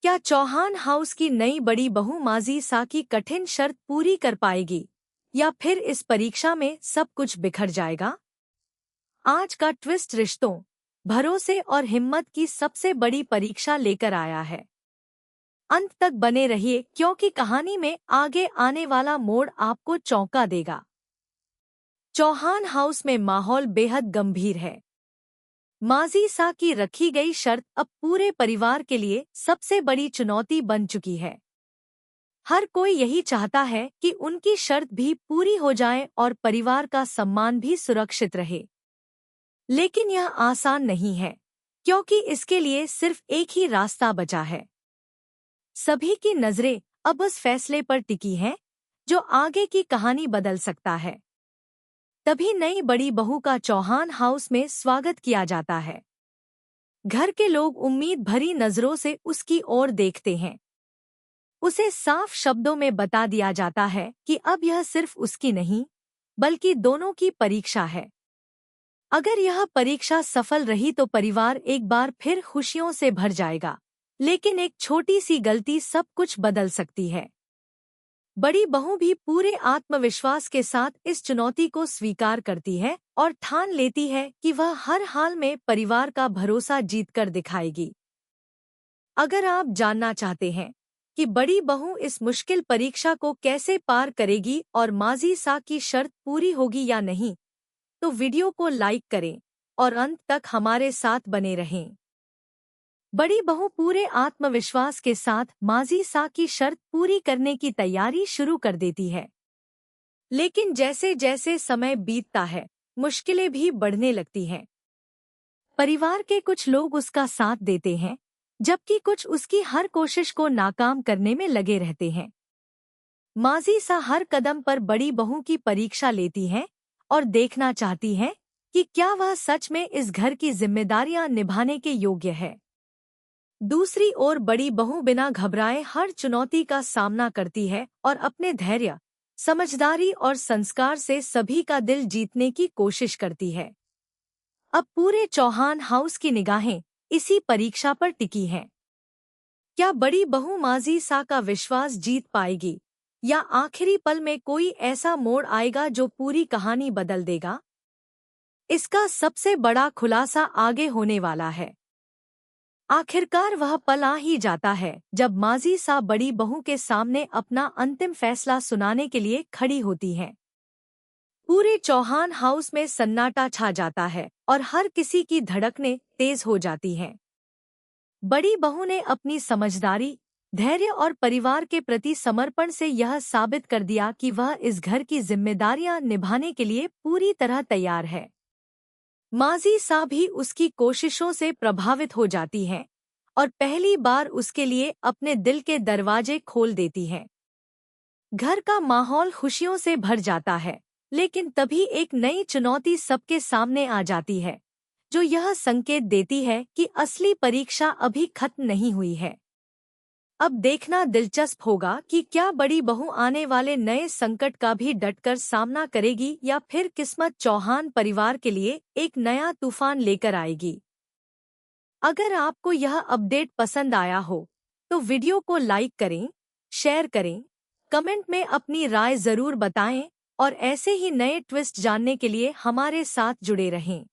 क्या चौहान हाउस की नई बड़ी बहू माजी सा की कठिन शर्त पूरी कर पाएगी या फिर इस परीक्षा में सब कुछ बिखर जाएगा? आज का ट्विस्ट रिश्तों, भरोसे और हिम्मत की सबसे बड़ी परीक्षा लेकर आया है। अंत तक बने रहिए क्योंकि कहानी में आगे आने वाला मोड़ आपको चौंका देगा। चौहान हाउस में माहौल बेहद गंभीर है। माजी सा की रखी गई शर्त अब पूरे परिवार के लिए सबसे बड़ी चुनौती बन चुकी है। हर कोई यही चाहता है कि उनकी शर्त भी पूरी हो जाए और परिवार का सम्मान भी सुरक्षित रहे। लेकिन यह आसान नहीं है, क्योंकि इसके लिए सिर्फ एक ही रास्ता बचा है। सभी की नजरें अब उस फैसले पर टिकी हैं, जो आगे की कहानी बदल सकता है। तभी नई बड़ी बहू का चौहान हाउस में स्वागत किया जाता है। घर के लोग उम्मीद भरी नजरों से उसकी ओर देखते हैं। उसे साफ शब्दों में बता दिया जाता है कि अब यह सिर्फ उसकी नहीं, बल्कि दोनों की परीक्षा है। अगर यह परीक्षा सफल रही तो परिवार एक बार फिर खुशियों से भर जाएगा, लेकिन एक छोटी सी गलती सब कुछ बदल सकती है। बड़ी बहू भी पूरे आत्मविश्वास के साथ इस चुनौती को स्वीकार करती है और ठान लेती है कि वह हर हाल में परिवार का भरोसा जीतकर दिखाएगी। अगर आप जानना चाहते हैं कि बड़ी बहू इस मुश्किल परीक्षा को कैसे पार करेगी और माजी सा की शर्त पूरी होगी या नहीं, तो वीडियो को लाइक करें और अंत तक हमारे साथ बने रहें। बड़ी बहू पूरे आत्मविश्वास के साथ माजी सा की शर्त पूरी करने की तैयारी शुरू कर देती है। लेकिन जैसे जैसे समय बीतता है, मुश्किलें भी बढ़ने लगती हैं। परिवार के कुछ लोग उसका साथ देते हैं, जबकि कुछ उसकी हर कोशिश को नाकाम करने में लगे रहते हैं। माजी सा हर कदम पर बड़ी बहू की परीक्षा लेती है और देखना चाहती है कि क्या वह सच में इस घर की जिम्मेदारियां निभाने के योग्य है। दूसरी ओर बड़ी बहू बिना घबराए हर चुनौती का सामना करती है और अपने धैर्य, समझदारी और संस्कार से सभी का दिल जीतने की कोशिश करती है। अब पूरे चौहान हाउस की निगाहें इसी परीक्षा पर टिकी हैं। क्या बड़ी बहू माजी सा का विश्वास जीत पाएगी या आखिरी पल में कोई ऐसा मोड़ आएगा जो पूरी कहानी बदल देगा? इसका सबसे बड़ा खुलासा आगे होने वाला है। आखिरकार वह पल आ ही जाता है जब माजी सा बड़ी बहू के सामने अपना अंतिम फैसला सुनाने के लिए खड़ी होती हैं। पूरे चौहान हाउस में सन्नाटा छा जाता है और हर किसी की धड़कनें तेज हो जाती हैं। बड़ी बहू ने अपनी समझदारी, धैर्य और परिवार के प्रति समर्पण से यह साबित कर दिया कि वह इस घर की जिम्मेदारियां निभाने के लिए पूरी तरह तैयार है। माजी सा भी उसकी कोशिशों से प्रभावित हो जाती हैं और पहली बार उसके लिए अपने दिल के दरवाजे खोल देती हैं। घर का माहौल खुशियों से भर जाता है, लेकिन तभी एक नई चुनौती सबके सामने आ जाती है, जो यह संकेत देती है कि असली परीक्षा अभी खत्म नहीं हुई है। अब देखना दिलचस्प होगा कि क्या बड़ी बहू आने वाले नए संकट का भी डटकर सामना करेगी या फिर किस्मत चौहान परिवार के लिए एक नया तूफान लेकर आएगी। अगर आपको यह अपडेट पसंद आया हो, तो वीडियो को लाइक करें, शेयर करें, कमेंट में अपनी राय जरूर बताएं और ऐसे ही नए ट्विस्ट जानने के लिए हमारे साथ जुड़े रहें।